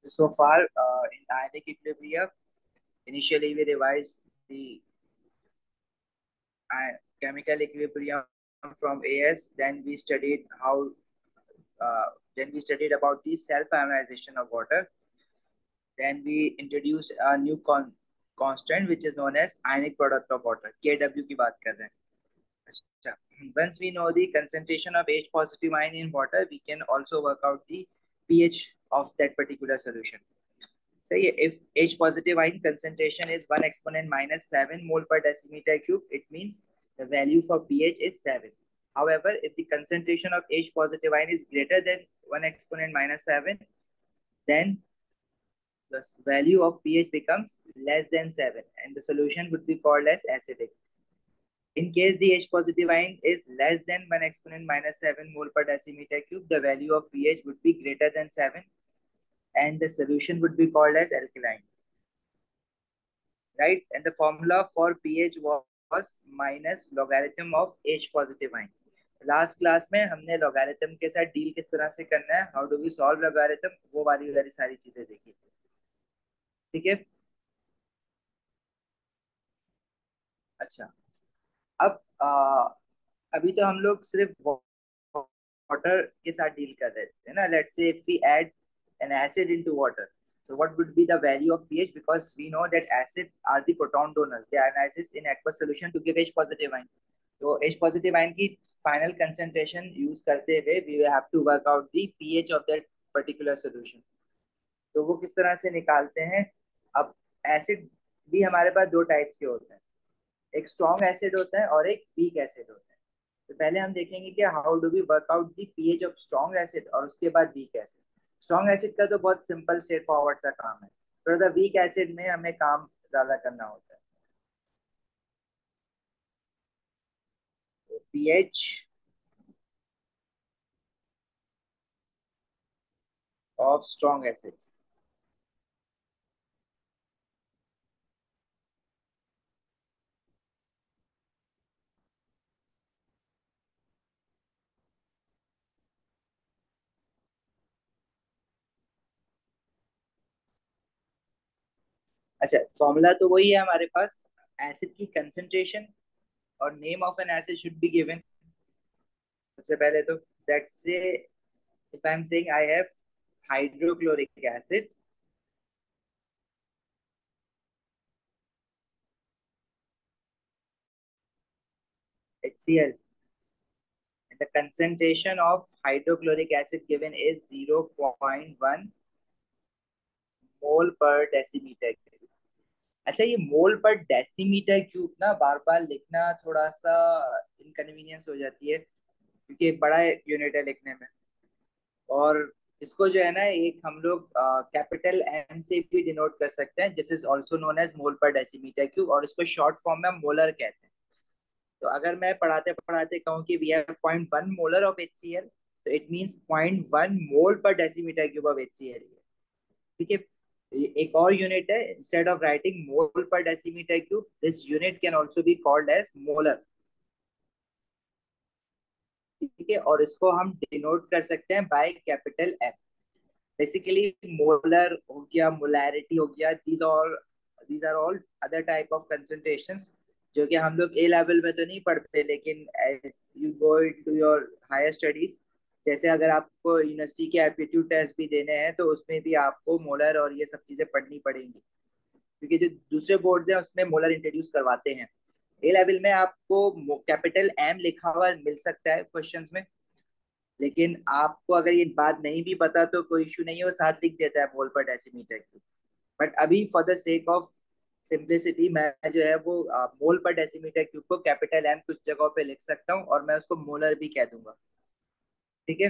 So far, in ionic equilibrium, initially we revised the chemical equilibrium from AS. Then we studied how. Then we studied about the self-ionization of water. Then we introduced a new constant which is known as ionic product of water. KW की बात कर रहे हैं. अच्छा. Once we know the concentration of H positive ion in water, we can also work out the pH of that particular solution. So if H positive ion concentration is 1 exponent minus 7 mole per decimeter cube, it means the value for pH is 7. However, if the concentration of H positive ion is greater than 1 exponent minus 7, then the value of pH becomes less than 7 and the solution would be called as acidic. In case the H positive ion is less than 1 exponent minus 7 mole per decimeter cube, the value of pH would be greater than 7 and the solution would be called as alkaline. Right? And the formula for pH was minus logarithm of H positive ion. Last class में हमने logarithm के साथ deal किस तरह से करना है, how do we solve logarithm, वो वाली सारी चीजें देखी. ठीक है. अच्छा. अब अभी तो हम लोग सिर्फ वाटर के साथ डील कर रहे थे ना. Let's say if we add an acid into water, so what would be the value of pH, because we know that acid are the proton donors, they ionizes in aqueous solution to give H positive ion. तो H positive ion की final concentration use करते हुए we will have to work out the pH of that particular solution. तो वो किस तरह से निकालते हैं. अब एसिड भी हमारे पास दो टाइप्स के होते हैं. एक स्ट्रॉन्ग एसिड होता है और एक वीक एसिड होता है. तो पहले हम देखेंगे कि how do we work out the pH of strong acid और उसके बाद वीक एसिड. स्ट्रॉन्ग एसिड का तो बहुत सिंपल स्ट्रेट फॉरवर्ड सा काम है, पर द वीक एसिड में हमें काम ज्यादा करना होता है. PH of strong acids. अच्छा, फॉर्मूला तो वही है हमारे पास. एसिड की कंसंट्रेशन और name of N acid should be given. सबसे पहले तो let's say if I am saying I have hydrochloric acid, HCl, and the concentration of hydrochloric acid given is 0.1 mole per decimetre cube. अच्छा, ये मोल per decimetre cube ना बार बार लिखना थोड़ा सा inconvenience हो जाती है क्योंकि एक बड़ा यूनिट है लिखने में. और इसको जो है ना एक हम लोग कैपिटल एम से भी डिनोट कर सकते हैं, this is also known as mole per decimetre cube, और इसको शॉर्ट फॉर्म में मोलर कहते हैं. तो अगर मैं पढ़ाते पढ़ाते कहूँ कि we have 0.1 molar of HCl, तो it means 0.1 mole per decimetre cube of HCl. ठीक है. एक और यूनिट है, instead of writing mole per decimetre cube, this unit can also be called as molar. ठीक है. और इसको हम डिनोट कर सकते हैं by capital M. Basically molar हो गया, मोलैरिटी हो गया, these are all other type of concentrations जो कि हम लोग ए लेवल में तो नहीं पढ़ते, लेकिन as you go into your higher studies, जैसे अगर आपको यूनिवर्सिटी के एप्टीट्यूड टेस्ट भी देने हैं तो उसमें भी आपको मोलर और ये सब चीजें पढ़नी पड़ेंगी, क्योंकि जो दूसरे बोर्ड है उसमें मोलर इंट्रोड्यूस करवाते हैं. ए लेवल में आपको कैपिटल एम लिखा हुआ मिल सकता है क्वेश्चंस में, लेकिन आपको अगर ये बात नहीं भी पता तो कोई इशू नहीं है, वो साथ लिख देता है मोल पर डेसीमीटर क्यूब. बट अभी for the sake of simplicity मैं जो है वो मोल पर डेसीमीटर क्यूब को कैपिटल एम कुछ जगहों पे लिख सकता हूँ और मैं उसको मोलर भी कह दूंगा. ठीक है.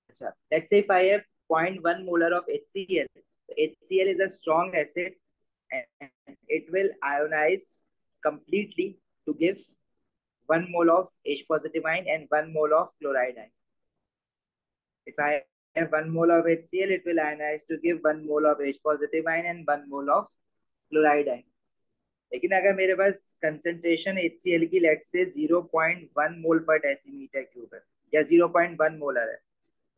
अच्छा, let's say if I have 0.1 molar of HCl. HCl is a strong acid and it will ionize completely to give 1 mole of H positive ion and 1 mole of chloride ion. If I have 1 mole of HCl, it will ionize to give 1 mole of H positive ion and 1 mole of chloride ion. लेकिन अगर मेरे पास concentration HCl की late से 0.1 mole per decimetre cube है या 0.1 molar है,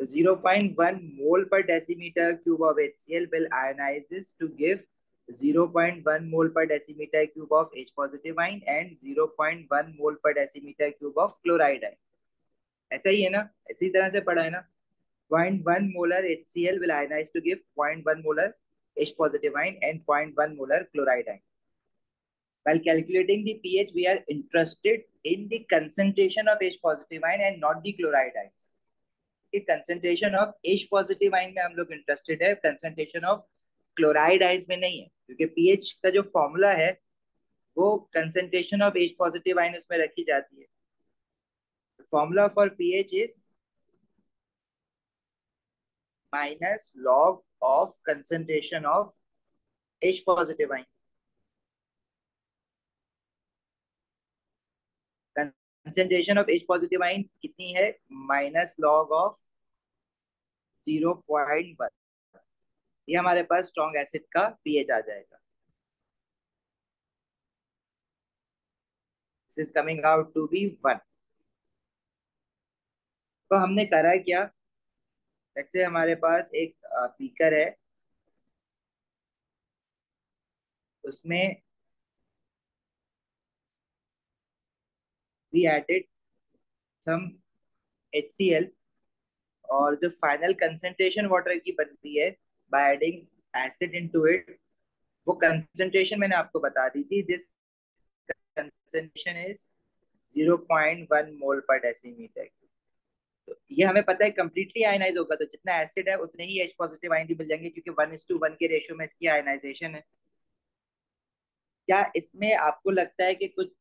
So 0.1 mole per decimeter cube of HCl will ionizes to give 0.1 mole per decimeter cube of H positive ion and 0.1 mole per decimeter cube of chloride ion. ऐसा ही है ना, इसी तरह से पढ़ा है ना. 0.1 molar HCl will ionize to give 0.1 molar H positive ion and 0.1 molar chloride ion. While calculating the pH, we are interested in the concentration of H positive ion and not the chloride ions. कि concentration of H positive ion में हम लोग interested है, concentration of chloride ions में नहीं है, क्योंकि pH का जो formula है वो concentration of H positive ion उसमें रखी जाती है. The formula for pH is minus log of concentration of H positive ion. Concentration of H positive ion कितनी है? Minus log of 0.1. ये हमारे पास स्ट्रॉन्ग एसिड का पीएच आ जाएगा. This is coming out to be 1. तो हमने करा क्या? लेट्स से हमारे पास एक बीकर है, उसमें वी एडेड सम HCl और जो फाइनल कंसेंट्रेशन वाटर की बनती है by adding acid into it, वो कंसेंट्रेशन मैंने आपको बता दी थी. This concentration is 0.1 mole per decimetre. तो ये हमें पता है कंप्लीटली आयनाइज होगा तो जितना एसिड है उतने ही H पॉजिटिव आयन भी मिल जाएंगे, क्योंकि 1:1 के रेशियो में इसकी आयनाइजेशन है. क्या इसमें आपको लगता है कि कुछ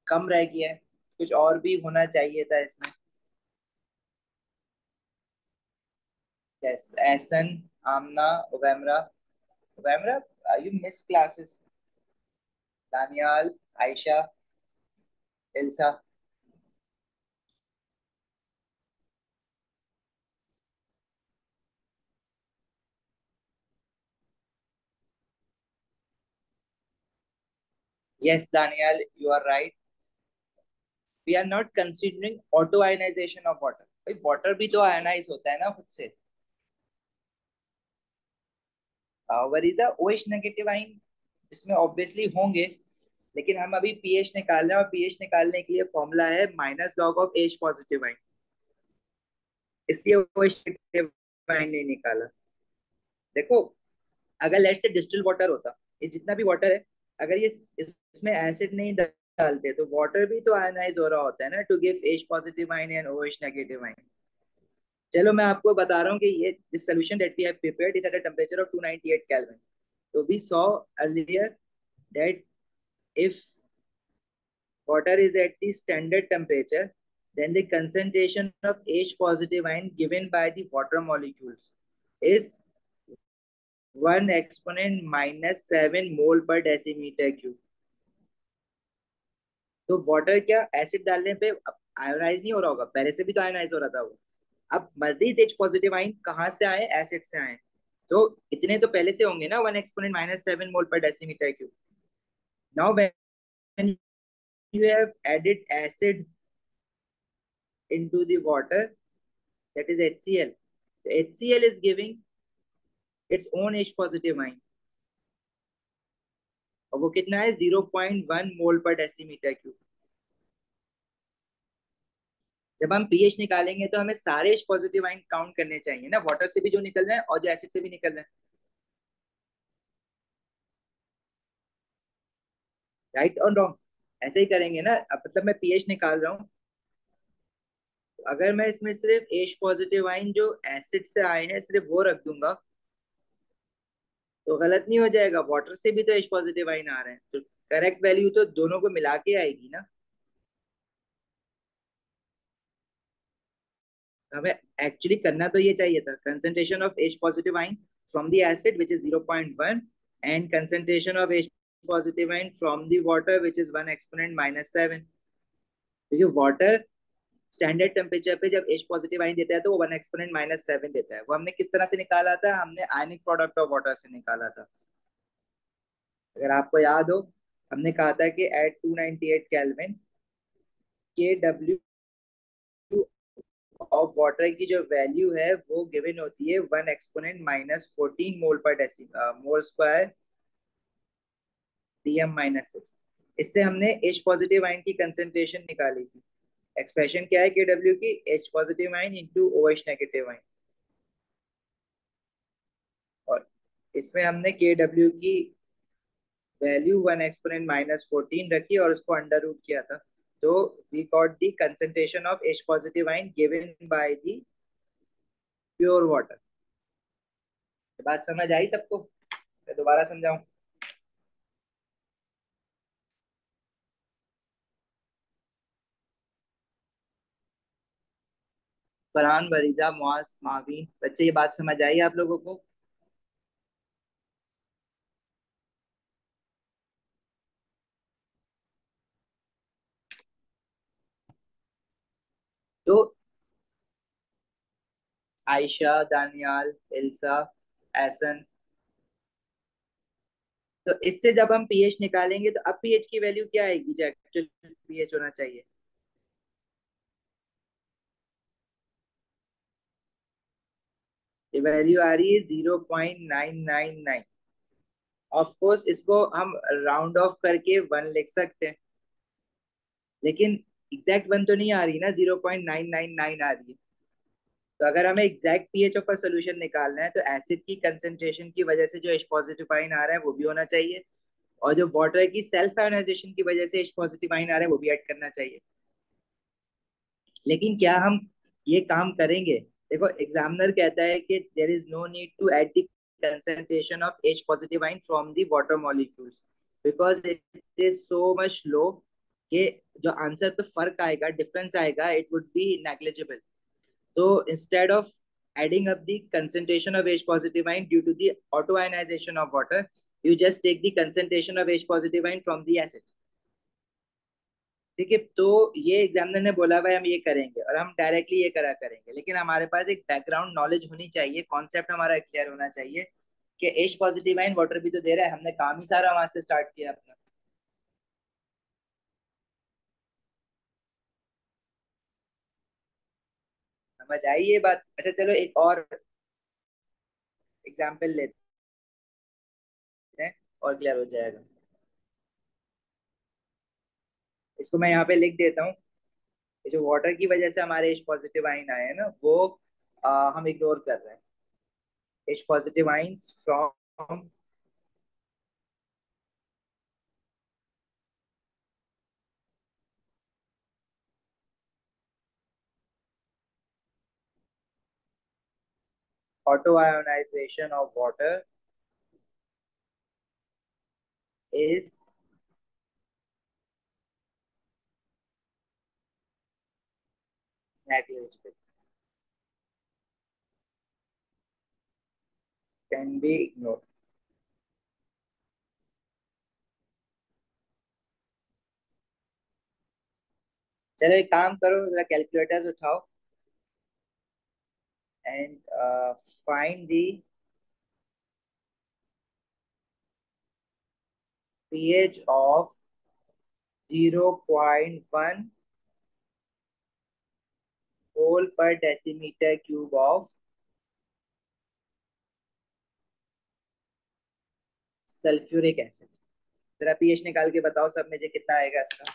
कम रह गया है, कुछ और भी होना चाहिए था इसमें? Yes, Ahsan, Amna, Owemara. Owemara, you miss classes. Daniyal, Ayesha, Ilsa. Yes Daniyal, you are right. We are not considering auto ionization of water. भाई वाटर भी तो आयनाइज होता है ना खुद से. वरीजा OH नेगेटिव आयन इसमें ऑब्वियसली होंगे, लेकिन हम अभी पीएच निकाल रहे हैं और पीएच निकालने के लिए फॉर्मूला है minus log of H positive ion, इसलिए OH नेगेटिव आयन नहीं निकाला. देखो, अगर लेट से डिस्टिल वाटर होता, ये जितना भी वाटर है, अगर ये इसमें एसिड नहीं डालते तो वाटर भी तो आयनाइज हो रहा होता है ना, to give H positive ion and OH negative ion. चलो मैं आपको बता रहा हूँ कि ये this solution that we have prepared is at a temperature of 298 kelvin. तो we saw earlier that if water is at the standard temperature, then the concentration of H positive ion given by the water molecules is 1 exponent minus 7 mole per decimeter cube. तो water क्या acid डालने पे ionise नहीं हो रहा होगा? पहले से भी तो आयोनाइज हो रहा था वो. अब मजीद H पॉजिटिव आयन कहाँ से आए? एसिड से आए. तो इतने तो पहले से होंगे ना, 1 exponent minus 7 mole per decimeter cube. Now when you have added acid into the water, that is HCl. The HCl is giving its own H positive ion. और वो कितना है? 0.1 मोल पर डेसीमीटर क्यूब. जब हम pH निकालेंगे तो हमें सारे H पॉजिटिव आयन काउंट करने चाहिए ना, वाटर से भी जो निकल रहे हैं और जो एसिड से भी निकल रहे हैं. राइट और रॉन्ग? ऐसे ही करेंगे ना. अब मतलब मैं पीएच निकाल रहा हूँ, तो अगर मैं इसमें सिर्फ H पॉजिटिव आयन जो एसिड से आए हैं सिर्फ वो रख दूंगा तो गलत नहीं हो जाएगा? वाटर से भी तो H पॉजिटिव आयन आ रहे हैं, तो करेक्ट वैल्यू तो दोनों को मिला के आएगी ना. हमें एक्चुअली करना तो ये चाहिए था, concentration of H positive ion from the acid which is 0.1 and concentration of H positive ion from the water which is 1 exponent minus 7. क्योंकि वाटर स्टैंडर्ड टेम्परेचर पे जब H पॉजिटिव आयन देता है तो वो 1 एक्सपोनेंट माइनस 7 देता है. वो हमने किस तरह से निकाला था? हमने आयनिक प्रोडक्ट ऑफ वाटर से निकाला था. अगर आपको याद हो, हमने कहा था कि एट 298 केल्विन, के डब्ल्यू ऑफ वाटर की जो वैल्यू है वो गिवन होती है 1 एक्सपोनेंट -14 मोल पर डेसी मोल स्क्वायर DM-6। इससे हमने एच पॉजिटिव आयन की कंसेंट्रेशन निकाली थी। एक्सप्रेशन क्या है के डब्ल्यू की? H positive ion into O H negative ion. और इसमें हमने के डब्ल्यू की वैल्यू 1 एक्सपोनेंट -14 रखी और उसको अंडर रूट किया था। तो we got the concentration of H positive ion given by the pure water. बात समझ आई सबको? मैं दोबारा समझाऊं? फरहान, बरीजा, मुआज, मावीन, बच्चे ये बात समझ आई आप लोगों को? तो आयशा, दानियाल, इल्सा, एहसन, तो इससे जब हम पीएच निकालेंगे तो अब पीएच की वैल्यू क्या आएगी जो एक्चुअल पीएच होना चाहिए? ये वैल्यू आ रही है 0.999। ऑफ कोर्स इसको हम राउंड ऑफ करके 1 लिख सकते हैं, लेकिन एग्जैक्ट 1 तो नहीं आ रही ना, 0.999 आ रही है। तो अगर हमें exact pH of a solution निकालना है तो एसिड की कंसेंट्रेशन की वजह से जो H पॉजिटिव आयन आ रहा है वो भी होना चाहिए, और जो वाटर की सेल्फ आयोनाइजेशन की वजह से H पॉजिटिव आयन आ रहा है वो भी ऐड करना चाहिए। लेकिन क्या हम ये काम करेंगे? देखो, एग्जामिनर कहता है कि there is no need to add the concentration of H positive ion from the water molecules because it is so much low कि जो आंसर पे फर्क आएगा, डिफरेंस आएगा, it would be negligible. So instead of adding up the concentration of H positive ion due to the autoionization of water, you just take the concentration of H positive ion from the acid। ठीक है, तो ये examiner ने बोला भाई हम ये करेंगे और हम डायरेक्टली ये करा करेंगे, लेकिन हमारे पास एक बैकग्राउंड नॉलेज होनी चाहिए, कॉन्सेप्ट हमारा क्लियर होना चाहिए कि एच पॉजिटिव आयन वाटर भी तो दे रहा है, हमने काम ही सारा वहां से स्टार्ट किया अपना। समझ आई ये बात? अच्छा चलो एक और एग्जाम्पल लेते हैं और क्लियर हो जाएगा। इसको मैं यहाँ पे लिख देता हूँ। ये जो वाटर की वजह से हमारे एच पॉजिटिव आइन आए हैं ना, वो हम इग्नोर कर रहे हैं। H positive ions from auto ionization of water is negligible, can be ignored। चलो एक काम करो, जरा कैलकुलेटर्स उठाओ and find the pH of 0.1 mole per decimetre cube of sulphuric acid. जरा पीएच निकाल के बताओ सब में से कितना आएगा इसका।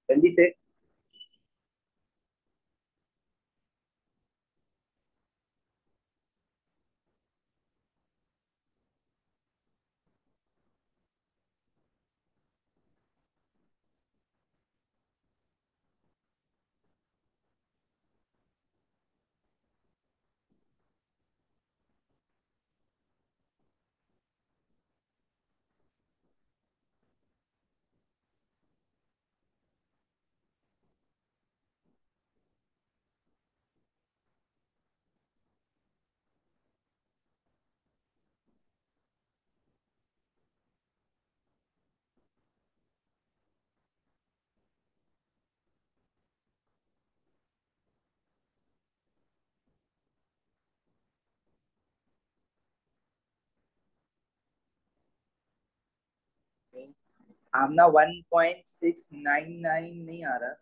जल्दी से। आमना 1.699 नहीं आ रहा,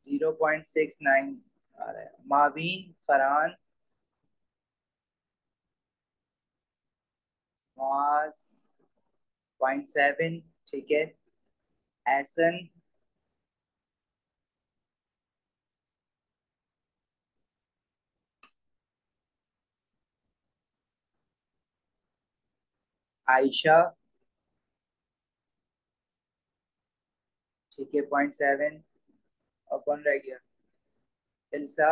0.69 आ रहा है। मावीन, फरहान, मुआज 0.7, ठीक है। एहसन, आयशा, ठीक है, 0.7। और कौन रह गया? इल्सा।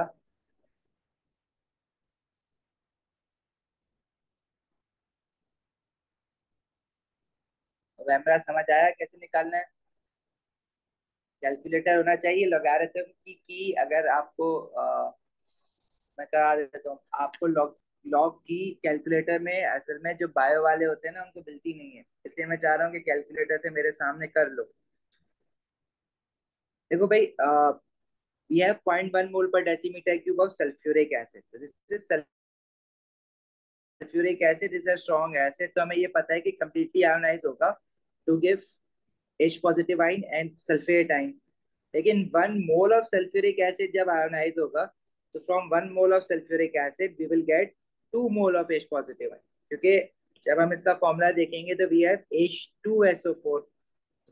वैमरा समझ आया कैसे निकालना है? कैलकुलेटर होना चाहिए लॉगरिथम की अगर आपको मैं करा देता हूँ आपको। लॉग लॉग की कैलकुलेटर में असल में जो बायो वाले होते हैं ना उनको मिलती नहीं है, इसलिए मैं चाह रहा हूँ कि कैलकुलेटर से मेरे सामने कर लो। देखो भाई, we have 0.1 mole per decimetre cube of sulphuric acid. तो this is sulphuric acid is a strong acid, तो हमें ये पता है कि कंप्लीटली आयोनाइज होगा to give H positive ion and sulphate ion. लेकिन 1 मोल ऑफ सल्फ्यूरिक एसिड जब आयोनाइज होगा तो from 1 mole of sulphuric acid we will get 2 mole of H positive ion, क्योंकि जब हम इसका फॉर्मूला देखेंगे तो we have H2SO4।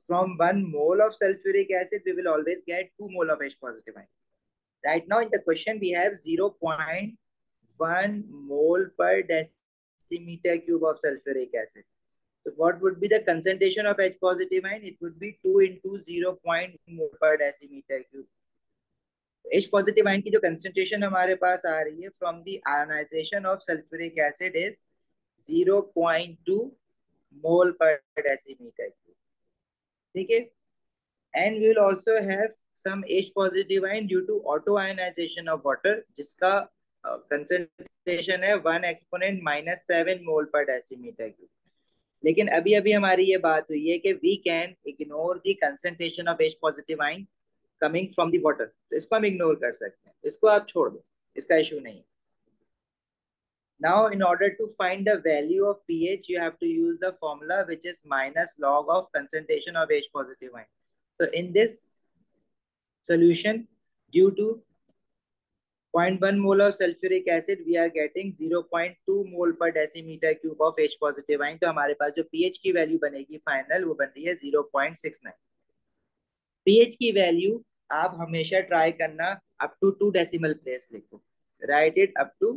From 1 mole of sulphuric acid we will always get 2 mole of H positive ion. Right now in the question we have 0.1 mole per decimeter cube of sulfuric acid. So what would be the concentration of H positive ion? It would be 2 into 0.1 mole per decimeter cube. H positive ion की जो concentration हमारे पास आ रही है from the ionization of sulfuric acid is 0.2 mole per decimeter cube, ठीक है। And we will also have some H positive ion due to auto ionization of water, जिसका concentration है 1 exponent -7 मोल per decimetre cube. लेकिन अभी अभी हमारी ये बात हुई है कि we can ignore the concentration of H positive ion coming from the water, तो इसको हम इग्नोर कर सकते हैं, इसको आप छोड़ दो, इसका इशू नहीं है। Now, in order to find the value of pH, you have to use the formula which is minus log of concentration of H positive ion. So in this solution, due to 0.1 mole of sulfuric acid, we are getting 0.2 mole per decimeter cube of H positive ion. तो हमारे पास जो pH की value बनेगी final वो बन रही है 0.69। pH की वैल्यू आप हमेशा ट्राई करना अप टू 2 डेसिमल प्लेस लिखो, write it up to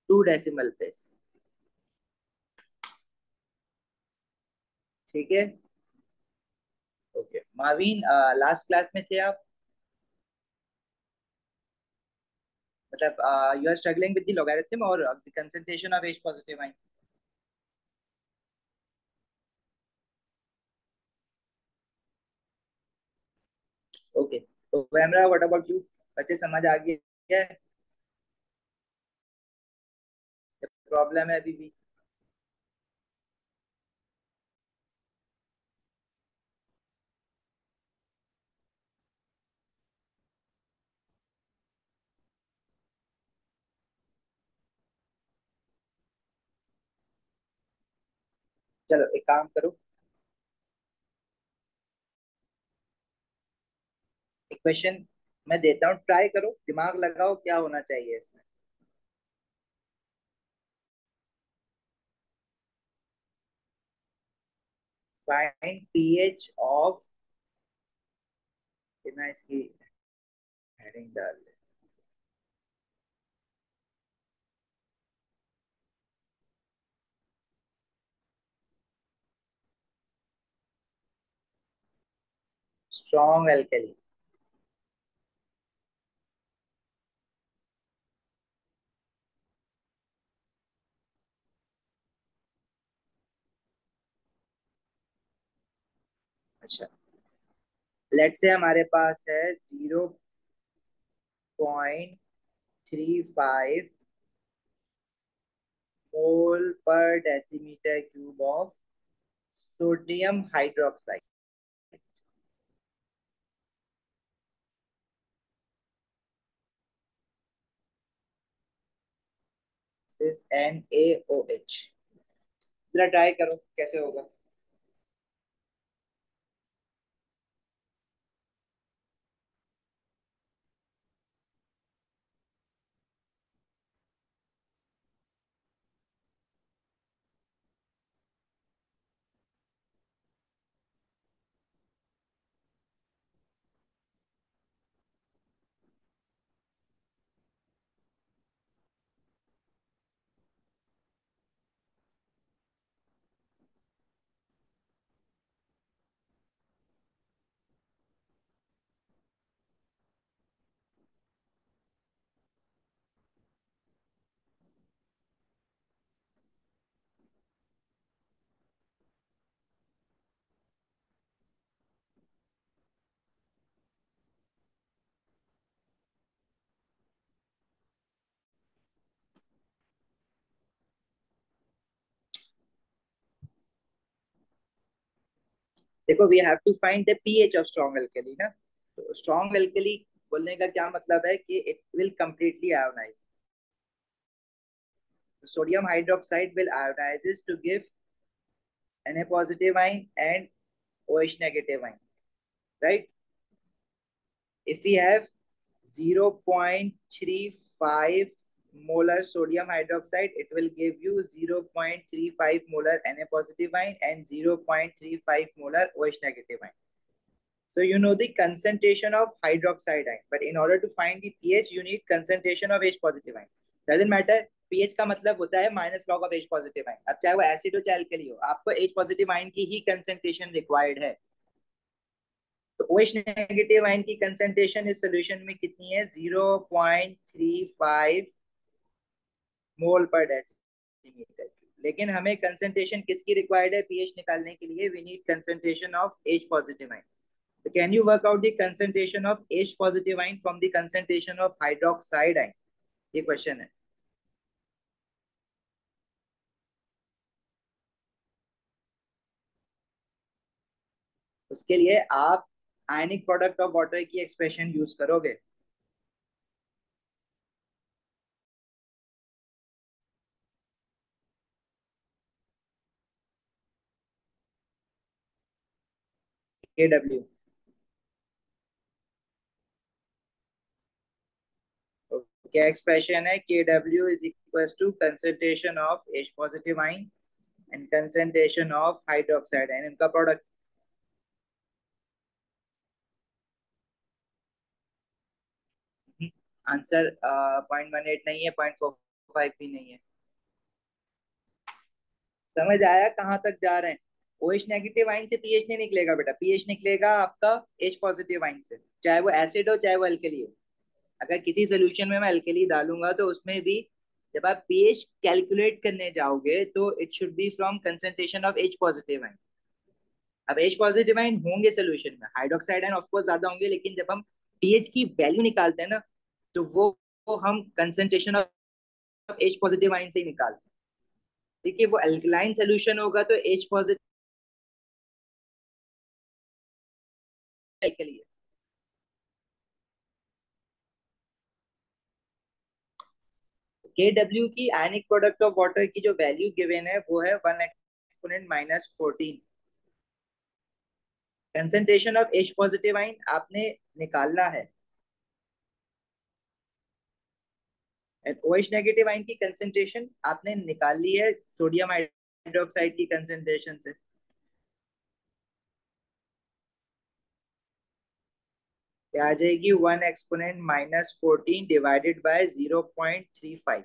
2 decimal place, ठीक है। ओके माविन, लास्ट क्लास में थे आप, मतलब you are struggling with the logarithm और the concentration of H positive ion. Okay, तो कैमरा व्हाट अबाउट यू? बच्चे समझ आ गया है? प्रॉब्लम है अभी भी? चलो एक काम करो, एक क्वेश्चन मैं देता हूँ, ट्राई करो, दिमाग लगाओ क्या होना चाहिए इसमें। फाइंड पीएच ऑफ, बिना इसकी हेडिंग डाल दे, स्ट्रॉन्ग एल्कली। अच्छा, लेट से हमारे पास है 0.35 mole per decimetre cube of sodium hydroxide, NaOH। जरा ट्राई करो कैसे होगा। देखो we have to find the pH of strong alkali ना। तो स्ट्रॉन्ग एल्कली बोलने का क्या मतलब है कि it will completely ionise. Sodium hydroxide will ionizes to give Na positive ion and OH negative ion, right? If we have 0.35 molar sodium hydroxide, it will give you 0.35 molar Na positive ion and 0.35 molar OH negative ion. So you know the concentration of hydroxide ion, but in order to find the pH, you need concentration of H positive ion. Doesn't matter. pH का मतलब होता है minus log of H positive ion. अब चाहे वो acid हो चाहे alkali हो, आपको H पॉजिटिव आयन की ही कंसेंट्रेशन रिक्वायर्ड है। तो OH नेगेटिव आयन की कंसेंट्रेशन इस सॉल्यूशन में कितनी है? 0.35 मोल पर डेसीमीटर। लेकिन हमें कंसेंट्रेशन किसकी रिक्वायर्ड है पीएच निकालने के लिए? We need concentration of H positive ion. So can you work out the concentration of H positive ion from the concentration of hydroxide ion? ये क्वेश्चन है। उसके लिए आप आयनिक प्रोडक्ट ऑफ वाटर की एक्सप्रेशन यूज करोगे। Kw। तो क्या expression है? Kw is equal to concentration of H positive ion and concentration of hydroxide ion, इनका प्रोडक्ट। आंसर 0.18 नहीं है, 0.45 भी नहीं है। समझ आया कहाँ तक जा रहे हैं? OH नेगेटिव आयन से पीएच नहीं निकलेगा बेटा, पीएच निकलेगा आपका H पॉजिटिव आयन से, चाहे वो एसिड हो चाहे वो अल्कली हो। अगर किसी सोल्यूशन में मैं अल्कली डालूंगा तो उसमें भी जब आप पीएच कैलकुलेट करने जाओगे तो it should be from concentration of H positive ion. अब H पॉजिटिव आयन होंगे सोल्यूशन में, हाइड्रोक्साइड आयन ऑफ कोर्स ज्यादा होंगे, लेकिन जब हम पीएच की वैल्यू निकालते हैं ना, तो वो हम concentration of H positive ion से ही निकालते हैं। देखिए वो अल्कलाइन सोल्यूशन होगा तो H पॉजिटिव के लिए। Kw की आयनिक प्रोडक्ट ऑफ वाटर की जो वैल्यू गिवन है वो है 1 exponent minus 14। Concentration of H positive ion आपने निकालना है, एंड OH नेगेटिव आयन की कंसेंट्रेशन आपने निकाल ली है सोडियम हाइड्रोक्साइड की कंसेंट्रेशन से। क्या आ जाएगी? 1 एक्सपोनेंट माइनस 14 डिवाइडेड बाय 0.35।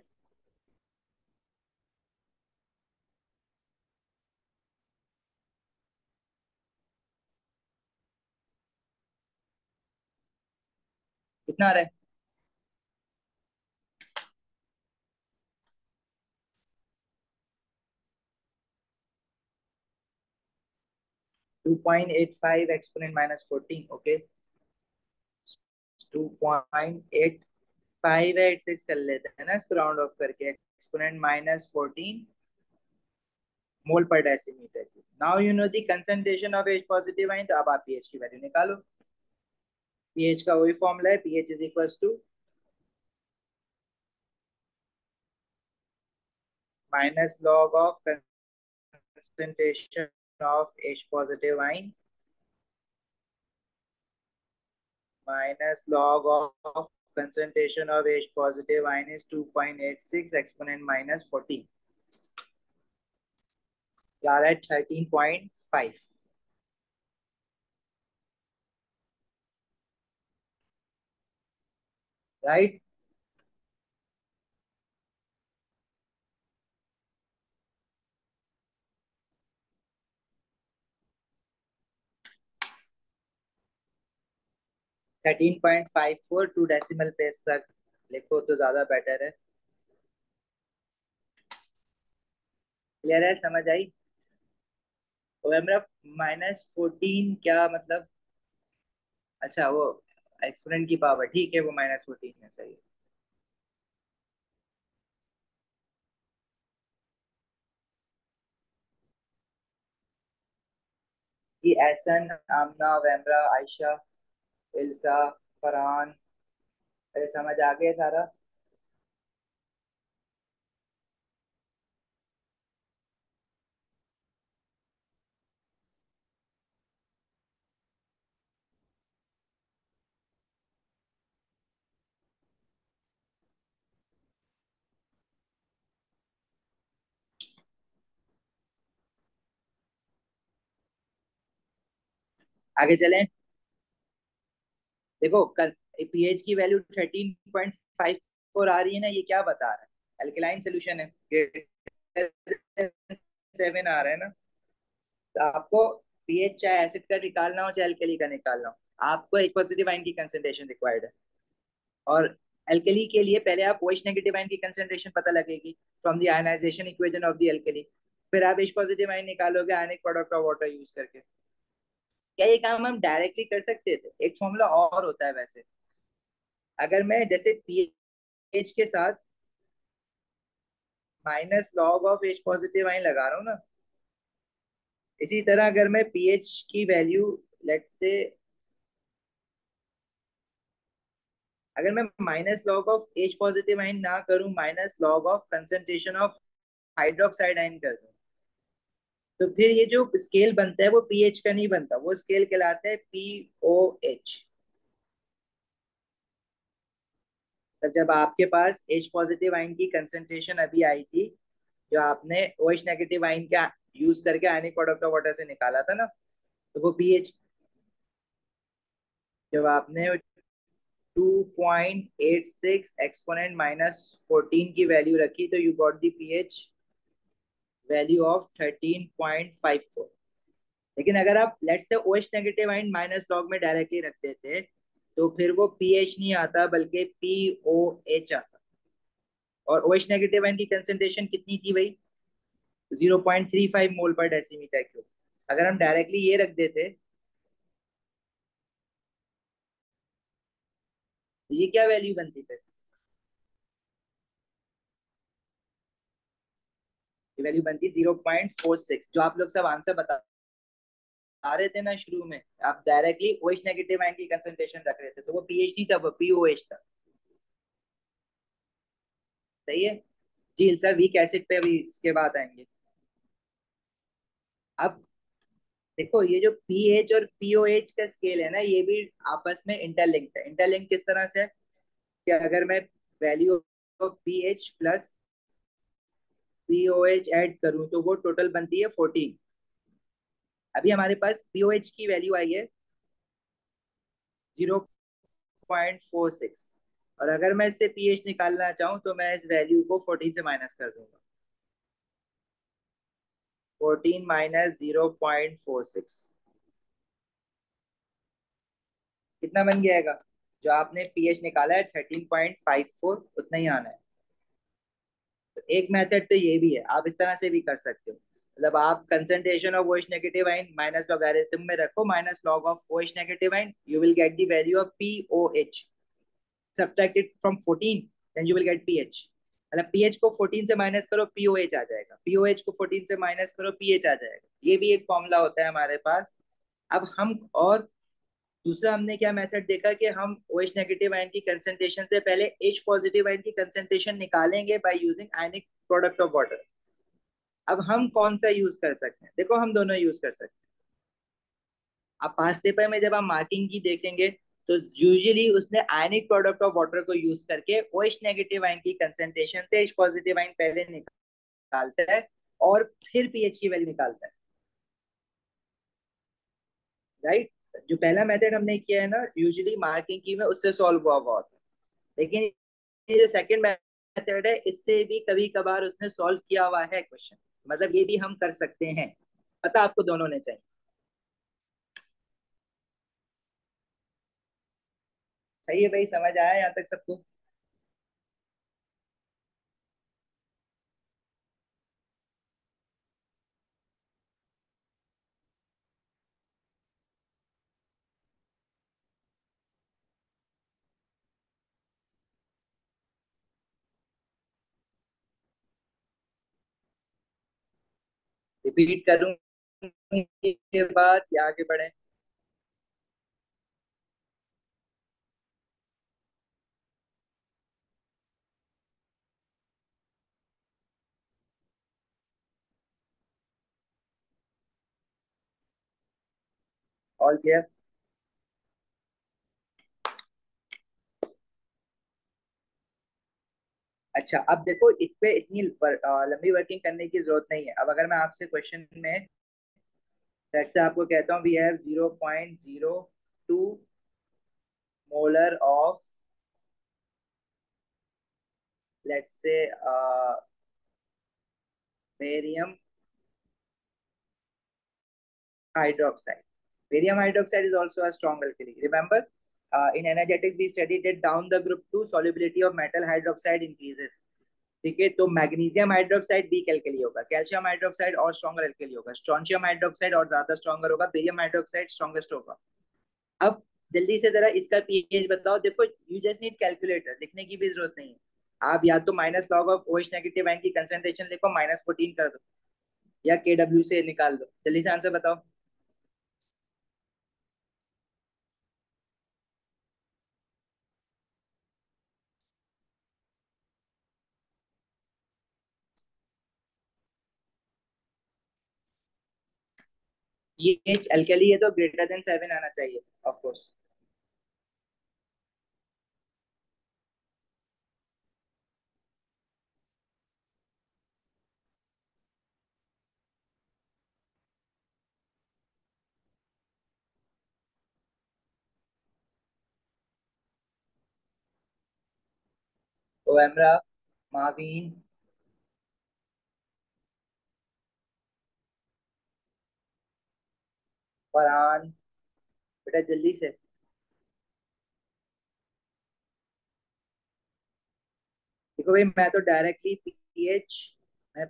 कितना आ रहा है? 2.85 एक्सपोनेंट माइनस 14। ओके, 2.8586 कर लेते हैं ना इसको राउंड ऑफ करके, एक्सपोनेंट माइनस 14 मोल पर डेसीमीटर की। Now you know the concentration of H positive ion, तो अब आप पीएच की वैल्यू निकालो। पीएच का वही फॉर्मूला है, pH is equal to minus log of concentration of H positive ion minus log of concentration of H positive ion is 2.86 exponent minus 14। क्या है? 13.5। राइट। 13.54 टू डेसिमल प्लेस तक लिखो तो ज्यादा बेटर है। क्लियर है? समझ आई? तो मेरा माइनस 14 क्या मतलब? अच्छा वो एक्सपोनेंट की पावर, ठीक है, वो माइनस 14 है, सही है। कि एहसन, आमना, वैमरा, आयशा, इल्सा, फरहान, समझ आ गया सारा? आगे चलें। देखो कल पीएच की वैल्यू 13.54 आ रही है ना, ये क्या बता रहा है? अल्कलाइन सोल्यूशन है, ग्रेटर 7 आ रहा है ना। तो आपको पीएच चाहे एसिड का निकालना हो चाहे अल्कली का निकालना हो, आपको एक पॉजिटिव आयन की कंसंट्रेशन रिक्वायर्ड है। और अल्कली के लिए पहले आप OH नेगेटिव आयन की कंसंट्रेशन पता लगेगी from the ionisation equation of the alkali. फिर आप H पॉजिटिव आयन निकालोगे ionic product of water use करके। क्या ये काम हम डायरेक्टली कर सकते थे? एक फॉर्मूला और होता है वैसे। अगर मैं जैसे पीएच के साथ minus log of H positive ion लगा रहा हूँ ना, इसी तरह अगर मैं पीएच की वैल्यू लेट से, अगर मैं minus log of H positive ion ना करूं, minus log of concentration of hydroxide ion कर दूं, तो फिर ये जो स्केल बनता है वो पीएच का नहीं बनता, वो स्केल कहलाता है पीओएच। तब जब आपके पास H पॉजिटिव आयन की कंसंट्रेशन अभी आई थी, जो आपने OH नेगेटिव आयन का यूज करके आयनिक प्रोडक्ट ऑफ वाटर से निकाला था ना, तो वो पीएच, जब आपने 2.86 एक्सपोनेंट -14 की वैल्यू रखी, तो you got the pH value of 13.54। लेकिन अगर आप लेट से OH negative ion minus log में डायरेक्टली रख देते, तो फिर वो पीएच नहीं आता बल्कि पीओएच आता। और OH नेगेटिव आयन की कंसेंट्रेशन कितनी थी भाई? 0.35 मोल पर डेसीमीटर क्यूब। अगर हम डायरेक्टली ये रख देते, तो ये क्या वैल्यू बनती फिर? ये वैल्यू बनती 0.46, जो आप लोग सब आंसर बता रहे थे ना शुरू में। आप डायरेक्टली OH नेगेटिव आयन की कंसेंट्रेशन रख रहे थे, तो वो पीएच नहीं था, वो पीओएच था। सही है जी। सर वीक एसिड पे अभी इसके बाद आएंगे। अब देखो, ये जो पीएच और पीओएच का स्केल है ना, ये भी आपस में इंटरलिंक्ड है। इंटरलिंक किस तरह से? कि अगर मैं value of pH plus pOH add करूं, तो वो टोटल बनती है 14। अभी हमारे पास पीओएच की वैल्यू आई है 0.46, और अगर मैं इससे पीएच निकालना चाहूँ तो मैं इस वैल्यू को 14 से माइनस कर दूंगा। 14 माइनस 0.46 कितना बन जाएगा? जो आपने पीएच निकाला है 13.54, उतना ही आना है। तो एक मेथड तो ये भी है, आप इस तरह से भी कर सकते हो। मतलब आप concentration of OH negative ion minus logarithm में रखो, minus log of OH negative ion, you will get the value of POH। Subtract it from 14, then you will get pH. मतलब पीएच को 14 से माइनस करो, पीओएच आ जाएगा। POH को 14 से minus करो, पीएच आ जाएगा। ये भी एक फॉर्मूला होता है हमारे पास। अब हम और दूसरा हमने क्या मेथड देखा कि हम OH नेगेटिव आयन की कंसंट्रेशन से पहले H पॉजिटिव आयन की कंसंट्रेशन निकालेंगे by using ionic product of water. अब हम कौन सा यूज कर सकते हैं? देखो हम दोनों यूज कर सकते हैं। अब पांच पेपर में जब हम मार्किंग की देखेंगे, तो यूजुअली उसने आयनिक प्रोडक्ट ऑफ वाटर को यूज करके OH नेगेटिव आयन की कंसंट्रेशन से H पॉजिटिव आयन पहले निकालता है और फिर पीएच की वैल्यू निकालता है। राइट? जो पहला मेथड हमने किया है ना, यूजुअली मार्किंग की में उससे सॉल्व हुआ होता है। लेकिन ये जो सेकंड मेथड है, इससे भी कभी कभार उसने सॉल्व किया हुआ है क्वेश्चन। मतलब ये भी हम कर सकते हैं। पता आपको दोनों ने चाहिए। सही है भाई, समझ आया यहाँ तक सबको? रिपीट करूं? के बाद क्या आगे बढ़े? All clear? अच्छा, अब देखो इस पे इतनी लंबी वर्किंग करने की जरूरत नहीं है। अब अगर मैं आपसे क्वेश्चन में लेट्स से आपको कहता हूँ we have 0.02 molar of let's say barium hydroxide. Barium hydroxide is also a strong alkali. Remember, in energetics we studied that down the group 2 solubility of metal hydroxide increases. ठीक है, तो magnesium hydroxide week alkali होगा, calcium hydroxide और stronger alkali होगा, strontium hydroxide और ज्यादा stronger होगा, barium hydroxide strongest होगा। अब जल्दी से जरा इसका पीएच बताओ। देखो यू जस्ट नीड कैलकुलेटर, लिखने की भी जरूरत नहीं है। आप या तो minus log of O H negative ion की कंसंट्रेशन लिखो, -14 कर दो, या केडब्ल्यू से निकाल दो। जल्दी से आंसर बताओ। ये अल्कली है तो ग्रेटर देन 7 आना चाहिए ऑफ कोर्स। ओएमरा, मावीन, फरहान, बेटा जल्दी से। देखो भाई, मैं तो डायरेक्टली पीएच मैं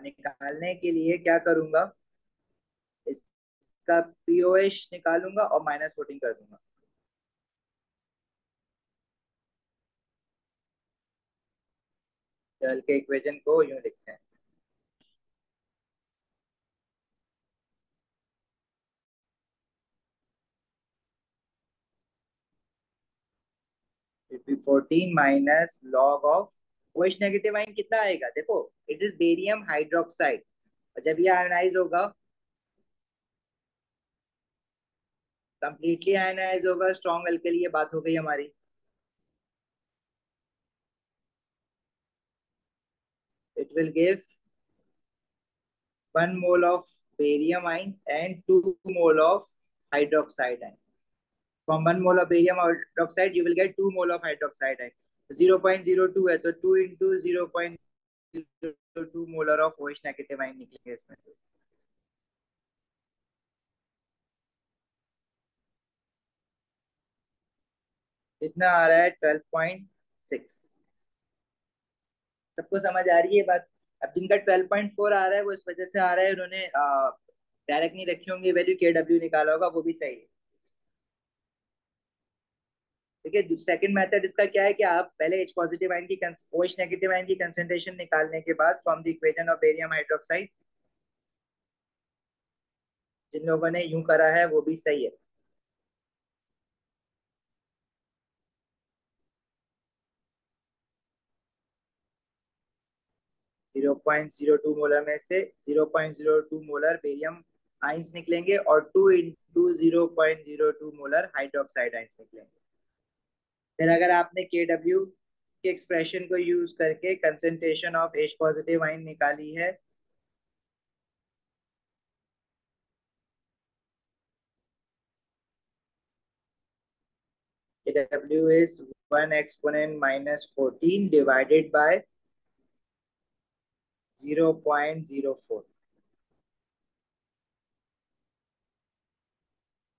निकालने के लिए क्या करूंगा, इसका पीओएच निकालूंगा और -14 कर दूंगा। जल के इक्वेशन को यूं लिखते हैं, 14 minus log of O H negative ion कितना आएगा? देखो इट इज बेरियम हाइड्रोक्साइड, और जब ये आयनाइज होगा, कंप्लीटली आयनाइज होगा, स्ट्रॉन्ग अल्कली, ये बात हो गई हमारी। It will give 1 mole of barium ions and 2 mole of hydroxide ion. From 1 mole of barium hydroxide, you will get 2 mole of hydroxide ion. 0.02 है तो 2 into 0.02 molar of OH negative ion निकलेंगे इसमें से। कितना आ रहा है? 12.6। सबको समझ आ रही है बात? अब जिनका 12.4 आ रहा है वो इस वजह से आ रहा है, उन्होंने डायरेक्ट नहीं रखी होंगी वैल्यू, के डब्ल्यू निकाला होगा, वो भी सही है। ठीक है, सेकंड मेथड इसका क्या है कि आप पहले H पॉजिटिव आयन की OH नेगेटिव आयन की कंसंट्रेशन निकालने के बाद from the equation of barium hydroxide, जिन लोगों ने यूं करा है वो भी सही है। 0.02 मोलर में से 0.02 मोलर बेरियम आइंस निकलेंगे और 2 इंटू 0.02 मोलर हाइड्रोक्साइड आइंस निकलेंगे। फिर अगर आपने के डब्ल्यू के एक्सप्रेशन को यूज करके concentration of H positive ion निकाली है, KW is 1 exponent -14 divided by 0.04।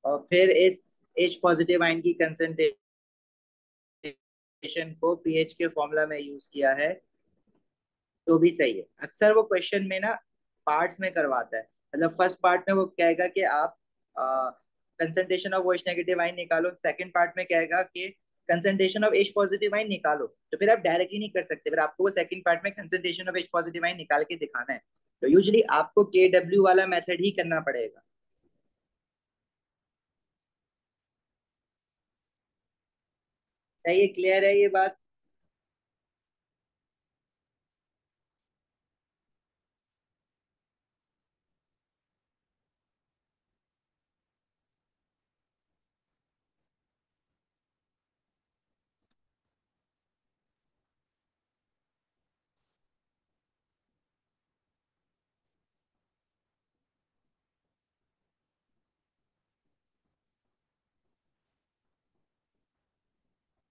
और फिर इस H पॉजिटिव आयन की कंसंट्रेशन को पीएच के फॉर्मूला में यूज किया है, तो भी सही है। अक्सर वो क्वेश्चन में ना पार्ट्स में करवाता है, मतलब फर्स्ट पार्ट में वो कहेगा कि आप concentration of OH negative ion निकालो, सेकंड पार्ट में कहेगा कि concentration of H positive ion निकालो। तो फिर आप डायरेक्टली नहीं कर सकते, फिर आपको वो सेकंड पार्ट में concentration of H positive ion निकाल के दिखाना है। तो यूजुअली आपको KW वाला मेथड ही करना पड़ेगा। सही है, क्लियर है ये बात?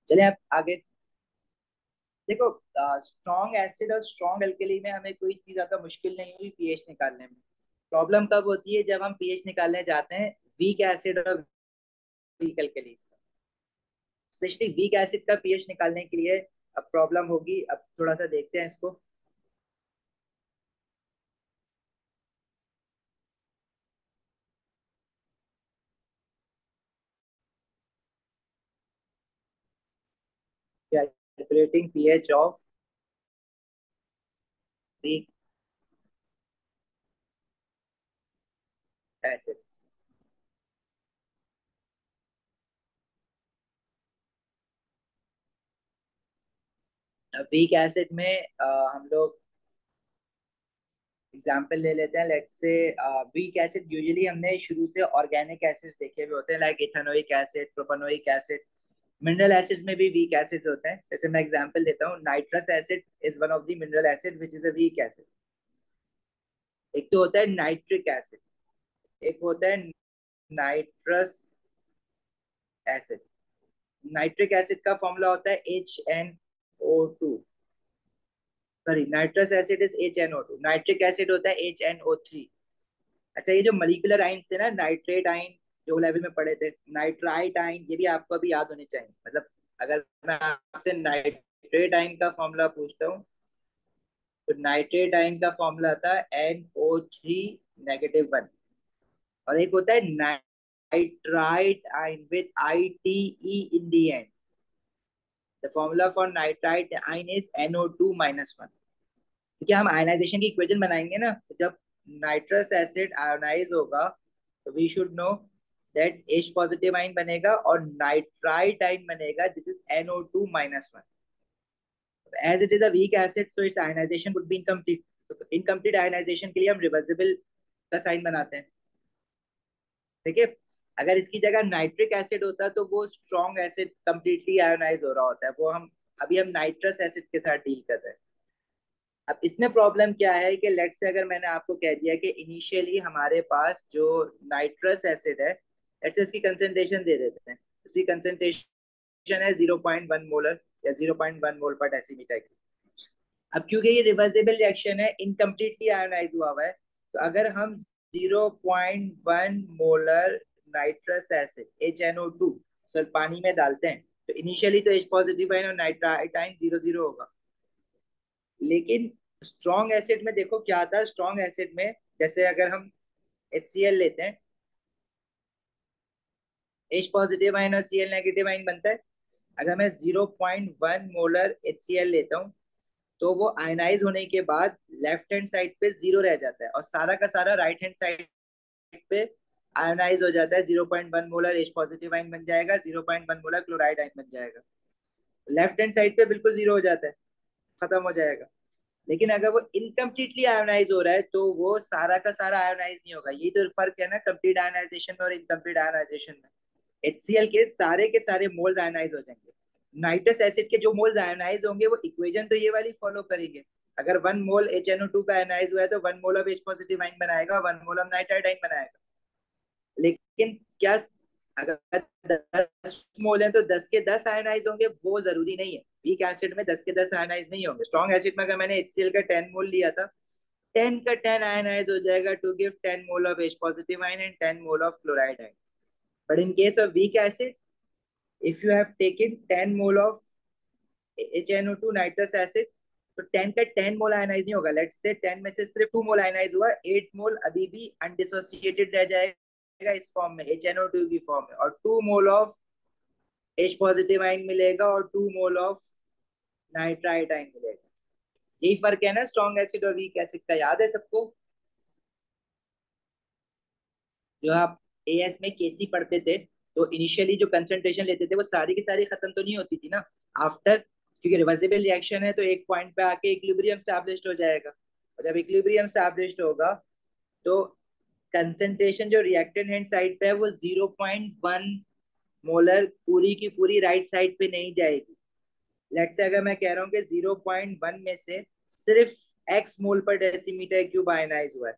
चलिए आप आगे। देखो, स्ट्रॉन्ग एसिड और स्ट्रॉन्ग एल्कली में हमें कोई इतनी ज्यादा मुश्किल नहीं हुई पीएच निकालने में। प्रॉब्लम कब होती है? जब हम पीएच निकालने जाते हैं वीक एसिड और वीक एल्कली का। स्पेशली वीक एसिड का पीएच निकालने के लिए अब प्रॉब्लम होगी। अब थोड़ा सा देखते हैं इसको। Calculating pH of weak acid. Weak acid में हम लोग एग्जाम्पल ले लेते हैं। Let's say weak acid usually हमने शुरू से ऑर्गेनिक एसिड्स देखे हुए होते हैं, like ethanoic acid, propanoic acid. Mineral acids में भी वीक एसिड्स होते हैं। जैसे मैं एग्जांपल देता हूँ, nitrous acid is one of the mineral acid which is a weak acid. एक तो होता है नाइट्रिक एसिड, एक होता है नाइट्रस एसिड। नाइट्रिक एसिड का फॉर्मूला होता है HNO2। Sorry, nitrous acid is HNO2, nitric acid होता है HNO3। अच्छा, ये जो मॉलिक्यूलर आइंस थे ना, नाइट्रेट आइन, जो लेवल में पढ़े थे, नाइट्राइट आइन, ये भी आपको अभी याद होने चाहिए। मतलब अगर मैं आपसे नाइट्रेट आइन का फॉर्मूला पूछता हूँ, तो नाइट्रेट आयन का फॉर्मूला था NO3-1। और एक होता है nitrite ion with ITE in the and. The formula for nitrite ion is NO2-1। क्योंकि हम आयनाइजेशन की इक्वेशन बनाएंगे ना, तो जब नाइट्रस एसिड आयोनाइज होगा तो we should know that H positive ion बनेगा और नाइट्राइट आयन बनेगा, this is NO2-1। As it is a weak acid, so its ionization would be incomplete. So incomplete ionization के लिए हम रिवर्सिबल का sign बनाते हैं। ठीक है। अगर इसकी जगह नाइट्रिक एसिड होता तो वो स्ट्रॉन्ग एसिड कंप्लीटली आयोनाइज हो रहा होता है। वो हम अभी हम नाइट्रस एसिड के साथ डील कर रहे हैं। अब इसमें प्रॉब्लम क्या है कि लेट से अगर मैंने आपको कह दिया कि इनिशियली हमारे पास जो नाइट्रस एसिड है, लेट से इसकी कंसेंट्रेशन दे देते हैं। इसकी कंसेंट्रेशन है 0.1 मोलर या 0.1 मोल पर डेसीमीटर की। अब क्योंकि ये रिवर्सिबल रिएक्शन है, इनकम्प्लीटली आयोनाइज हुआ है, तो अगर हम 0.1 molar nitrous acid HNO2 sir पानी में डालते हैं, तो इनिशियली तो H पॉजिटिव आयन और नाइट्राइट आयन 0 0 होगा। लेकिन स्ट्रॉन्ग एसिड में देखो क्या आता है। स्ट्रॉन्ग एसिड में जैसे अगर हम HCl लेते हैं, H पॉजिटिव आयन और Cl नेगेटिव आयन बनता है। अगर मैं 0.1 मोलर HCl लेता हूँ, तो वो आयनाइज होने के बाद लेफ्ट हैंड साइड पे 0 रह जाता है और सारा का सारा राइट हैंड साइड पे आयनाइज हो जाता है। 0.1 मोलर H पॉजिटिव आयन बन जाएगा, 0.1 मोलर क्लोराइड आयन बन जाएगा। लेफ्ट हैंड साइड पे बिल्कुल 0 हो जाता है, खत्म हो जाएगा। लेकिन अगर वो इनकम्प्लीटली आयोनाइज हो रहा है तो वो सारा का सारा आयोनाइज नहीं होगा। यही तो फर्क है ना कंप्लीट आयोनाइजेशन में और इनकम्प्लीट आयोनाइजेशन में। HCl के सारे मोल्स आयोनाइज हो जाएंगे। नाइट्रस एसिड के जो मोल्स आयोनाइज होंगे वो इक्वेशन तो ये वाली फॉलो करेंगे। अगर 1 मोल HNO2 का आयोनाइज हुआ है तो 1 mole of H positive ion बनाएगा, 1 मोल ऑफ नाइट्राइट आयन बनाएगा। लेकिन क्या अगर 10 मोल है तो 10 के 10 आयनाइज होंगे? वो जरूरी नहीं है। वीक एसिड में 10 के 10 आयनाइज नहीं होंगे। स्ट्रॉन्ग एसिड में अगर मैंने HCl का 10 मोल लिया था, 10 का 10 आयनाइज हो जाएगा to give 10 mole of H positive ion and 10 mole of chloride ion. But in case of weak acid, if you have taken 10 mole of HNO2 nitrous acid, तो 10 का 10 मोल आयनाइज नहीं होगा। लेट्स से 10 में से सिर्फ 2 मोल ionise हुआ, 8 मोल अभी भी अनडिसोसिएटेड रह जाएगा इस फॉर्म में, HNO2 की फॉर्म में, और 2 mole of H positive ion मिलेगा और 2 मोल ऑफ नाइट्राइट आयन मिलेगा। यही फर्क है ना स्ट्रॉन्ग एसिड और वीक एसिड का, याद है सबको? जो आप एएस में केसी पढ़ते थे, तो इनिशियली जो कंसंट्रेशन लेते थे वो सारी की सारी खत्म तो नहीं होती थी ना आफ्टर, क्योंकि रिवर्सिबल रिएक्शन है तो एक पॉइंट पे आके इक्विलिब्रियम स्टैब्लिश्ड हो जाएगा। और जब इक्विलिब्रियम स्टैब्लिश्ड होगा तो कंसंट्रेशन जो रिएक्टेंट हैंड साइड पे है वो 0.1 मोलर पूरी की पूरी राइट साइड पे नहीं जाएगी। लेट से अगर मैं कह रहा हूँ कि 0.1 में से सिर्फ एक्स मोल पर डेसीमीटर क्यूब आयनाइज हुआ है,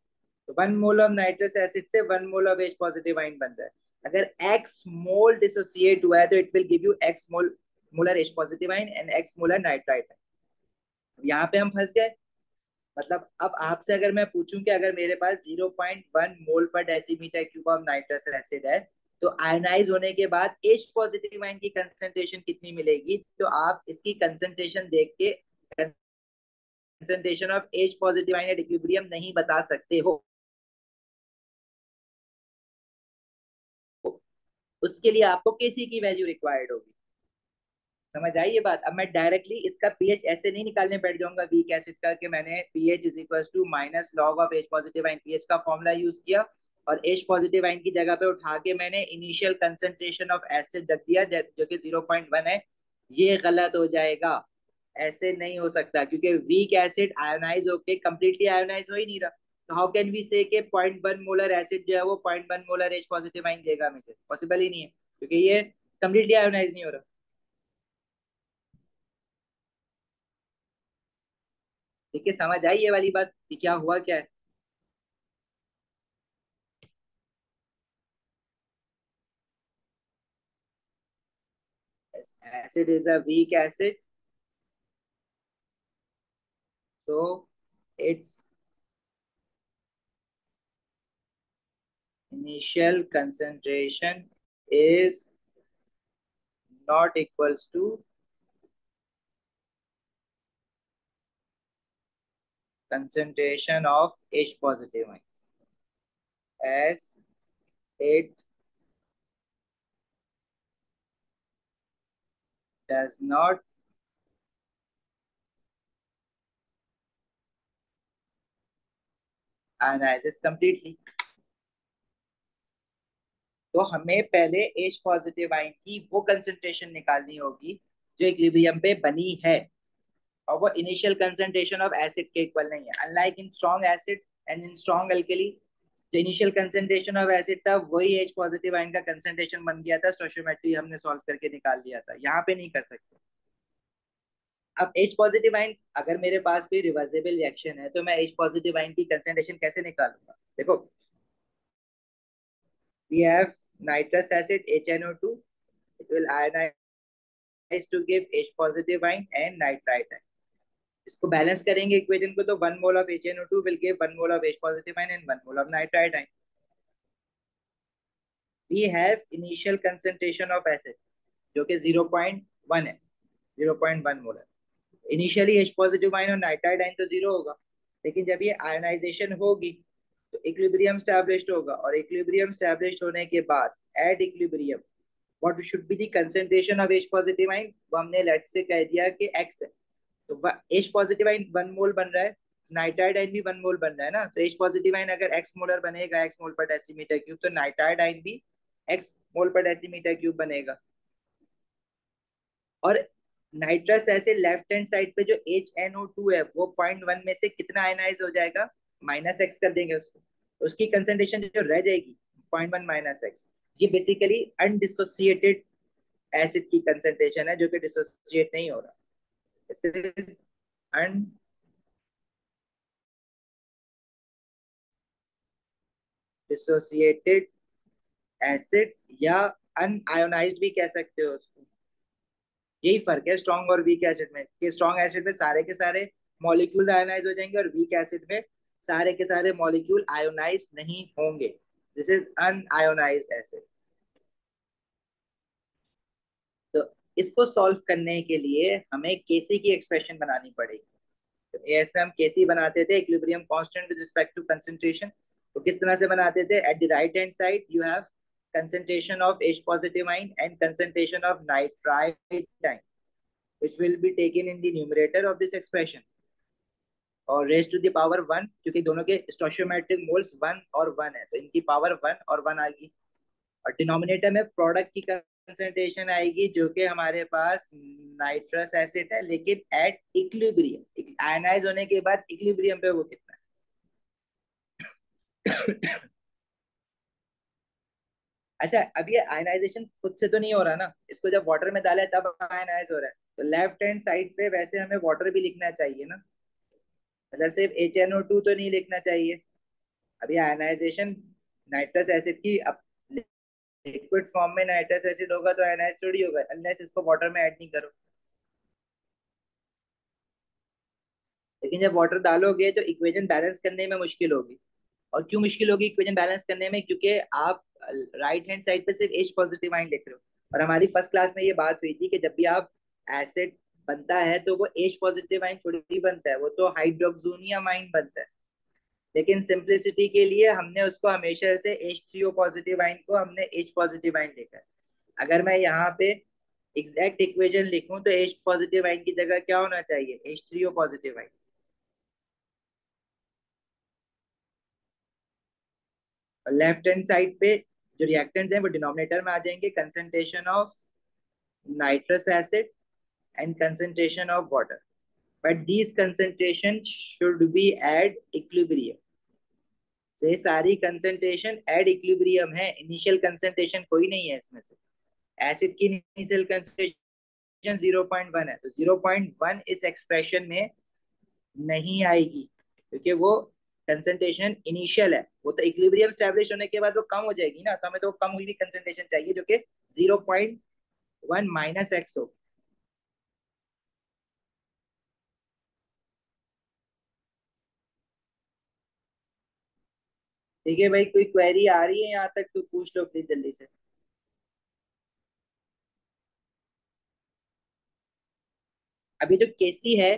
तो 1 मोल ऑफ नाइट्रस एसिड से 1 mole of H positive ion बन रहा है। अगर एक्स मोल डिसोसिएट हुआ है तो it will give you x mole molar H positive ion and x molar nitrite. यहाँ पे हम फंस गए। मतलब अब आपसे अगर मैं पूछूं कि अगर मेरे पास 0.1 mole per decimetre cube of nitrous acid है, तो आयनाइज होने के बाद एच पॉजिटिव आयन की कंसंट्रेशन कितनी मिलेगी, तो आप इसकी कंसंट्रेशन देख के concentration of H positive ion at equilibrium नहीं बता सकते हो। उसके लिए आपको केसी की वैल्यू रिक्वायर्ड होगी। समझ आई ये बात? अब मैं डायरेक्टली इसका पीएच ऐसे नहीं निकालने बैठ जाऊंगा वीक एसिड का कि मैंने pH is equal to minus log of H positive ion, pH का फॉर्मूला यूज किया और एच पॉजिटिव आइन की जगह पे उठा के मैंने इनिशियल कंसंट्रेशन ऑफ एसिड रख दिया जो कि 0.1 है। ये गलत हो जाएगा। ऐसे नहीं हो सकता क्योंकि वीक एसिड आयोनाइज होके कंप्लीटली आयोनाइज हो ही नहीं रहा। तो हाउ कैन वी से कि 0.1 मोलर एसिड जो है वो 0.1 मोलर एच पॉजिटिव आइन देगा मुझे? पॉसिबल ही नहीं है क्योंकि ये कंप्लीटली आयोनाइज नहीं हो रहा। देखिए समझ आई ये वाली बात कि क्या हुआ क्या है? acid is a weak acid, so its initial concentration is not equals to concentration of H positive ions, as it does not ionizes completely। तो हमें पहले H पॉजिटिव आयन की वो कंसंट्रेशन निकालनी होगी जो इक्विलिब्रियम पे बनी है, और वो इनिशियल कंसंट्रेशन ऑफ एसिड के इक्वल नहीं है। Unlike in strong acid and in strong alkali, जो इनिशियल कंसंट्रेशन ऑफ एसिड था वही एच पॉजिटिव आयन का कंसंट्रेशन बन गया था, स्टोइचियोमेट्री हमने सॉल्व करके निकाल लिया था। यहाँ पे नहीं कर सकते। अब एच पॉजिटिव आयन अगर मेरे पास कोई रिवर्सिबल रिएक्शन है तो मैं एच पॉजिटिव आयन की कंसंट्रेशन कैसे निकालूंगा? देखो, we have nitrous acid HNO2, it will ionize to give H positive ion and nitrite ion। इसको बैलेंस करेंगे इक्वेशन को, तो 1 mole of HNO2 will give 1 mole of H positive ion and 1 mole of nitrite ion। we have initial concentration of acid जो कि 0.1 है, 0.1 molar. Initially H positive ion और nitride ion तो zero होगा, लेकिन जब ये आयनाइजेशन होगी तो इक्विलिब्रियम स्टैब्लिश्ड होगा, और इक्विलिब्रियम स्टैब्लिश्ड होने के बाद at equilibrium what should be the concentration of H positive ion, वो हमने लेट से कह दिया कि एक्स है। तो एच पॉजिटिव आयन 1 मोल बन रहा है, नाइट्राइड आयन भी 1 मोल बन रहा है ना, तो एच पॉजिटिव आयन अगर एक्स मोलर बनेगा, एक्स मोल पर डेसीमीटर क्यूब, तो नाइट्राइड आयन भी एक्स मोल पर डेसीमीटर क्यूब बनेगा। और nitrous acid left hand side पे जो HNO2 है वो 0.1 में से कितना आयनाइज हो जाएगा? माइनस एक्स कर देंगे उसको, तो उसकी कंसंट्रेशन जो रह जाएगी 0.1 माइनस एक्स, ये बेसिकली अनडिसोसिएटेड एसिड की कंसंट्रेशन है जो कि डिसोसिएट नहीं हो रहा। दिस इज अनडिसोसिएटेड एसिड, या अनआयोनाइज्ड भी कह सकते हो उसको। यही फर्क है स्ट्रॉन्ग और वीक एसिड में, कि स्ट्रॉन्ग एसिड में सारे के सारे मॉलिक्यूल आयोनाइज हो जाएंगे और वीक एसिड में सारे के सारे मॉलिक्यूल आयोनाइज नहीं होंगे। This is unionised acid. तो इसको सॉल्व करने के लिए हमें केसी की एक्सप्रेशन बनानी पड़ेगी। तो एएस में हम केसी बनाते थे equilibrium constant with respect to concentration. तो किस तरह से बनाते थे? At the right hand side you have concentration of H positive ion and concentration of nitrite ion, which will be taken in the numerator of this expression, और raise to the power one, क्योंकि दोनों के stoichiometric moles one और one है तो इनकी power one और one आ गई। और डिनोमिनेटर में प्रोडक्ट की कंसंट्रेशन आएगी जो कि हमारे पास नाइट्रस एसिड है, लेकिन एट इक्विलिब्रियम, आयनाइज होने के बाद इक्विलिब्रियम पे वो कितना है। अच्छा, अब ये आयनाइजेशन खुद से तो नहीं हो रहा ना, इसको जब वाटर में डाला है तब आयनाइज हो रहा है, तो लेफ्ट हैंड साइड पे वैसे हमें वाटर भी लिखना चाहिए ना, मतलब सिर्फ HNO2 तो नहीं लिखना चाहिए। अभी आयनाइजेशन नाइट्रस एसिड की, अब लिक्विड फॉर्म में नाइट्रस एसिड होगा तो आयनाइज थोड़ी होगा अनलेस इसको वाटर में ऐड नहीं करो। लेकिन जब वाटर डालोगे तो इक्वेशन बैलेंस करने में मुश्किल होगी। और क्यों मुश्किल होगी इक्वेशन बैलेंस करने में, क्योंकि आप राइट हैंड साइड पे सिर्फ H पॉजिटिव आयन लिख रहे हो। और हमारी फर्स्ट क्लास में ये बात हुई थी कि जब भी आप एसिड बनता है तो वो H पॉजिटिव आयन थोड़ी बनता है, वो तो हाइड्रोक्सोनियम आयन बनता है। लेकिन सिंप्लिसिटी के लिए हमने उसको हमेशा से H3O पॉजिटिव आयन को हमने H पॉजिटिव आयन लिखा है। अगर मैं यहाँ पे एग्जैक्ट इक्वेशन लिखूं तो H पॉजिटिव आयन की जगह क्या होना चाहिए, H3O पॉजिटिव आयन। और लेफ्ट हैंड साइड पे जो रिएक्टेंट्स हैं वो डिनोमिनेटर में आ जाएंगे, concentration of nitrous acid and concentration of water, but these concentration should be at equilibrium। से सारी कंसंट्रेशन एट इक्विलिब्रियम है, इनिशियल कंसंट्रेशन कोई नहीं है इसमें से। एसिड की इनिशियल कंसंट्रेशन 0.1 है, तो 0.1 इस एक्सप्रेशन में नहीं आएगी, क्योंकि वो कंसंट्रेशन इनिशियल है। वो तो इक्विलिब्रियम स्टैब्लिश होने के बाद वो कम हो जाएगी ना, तो हमें तो कम हुई भी कंसंट्रेशन चाहिए जो कि 0.1 माइनस एक्स हो। ठीक है भाई, कोई क्वेरी आ रही है यहाँ तक तो पूछ लो प्लीज जल्दी से। अभी जो केसी है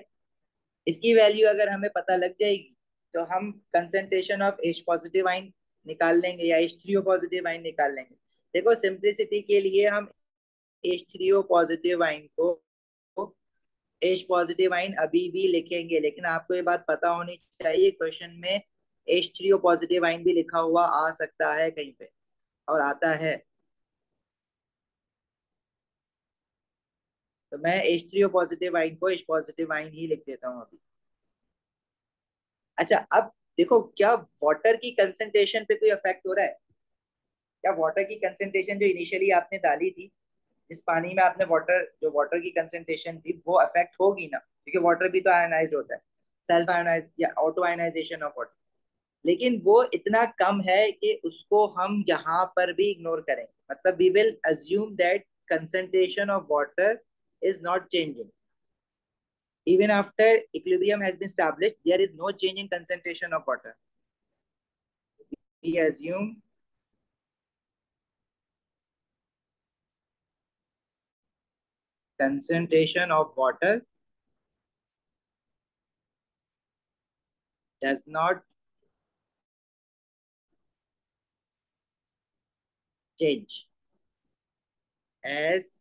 इसकी वैल्यू अगर हमें पता लग जाएगी तो हम कंसंट्रेशन ऑफ H पॉजिटिव आइन निकाल लेंगे या H3O पॉजिटिव आइन निकाल लेंगे। देखो सिंप्लिसिटी के लिए हम H3O पॉजिटिव आइन को H पॉजिटिव आइन अभी भी लिखेंगे, लेकिन आपको ये बात पता होनी चाहिए क्वेश्चन में H3O पॉजिटिव आइन भी लिखा हुआ आ सकता है कहीं पे, और आता है। तो मैं H3O पॉजिटिव आइन को H पॉजिटिव आइन ही लिख देता हूँ अभी। अच्छा, अब देखो क्या वाटर की कंसंट्रेशन पे कोई इफेक्ट हो रहा है? क्या वाटर की कंसंट्रेशन जो इनिशियली आपने डाली थी, जिस पानी में आपने वाटर, जो वाटर की कंसंट्रेशन थी वो अफेक्ट होगी ना, क्योंकि वाटर भी तो आयनाइज होता है, सेल्फ आयनाइज या ऑटो आयनाइजेशन ऑफ वाटर। लेकिन वो इतना कम है कि उसको हम यहाँ पर भी इग्नोर करेंगे, मतलब we will assume that concentration of water is not changing even after equilibrium has been established, there is no change in concentration of water. We assume concentration of water does not change as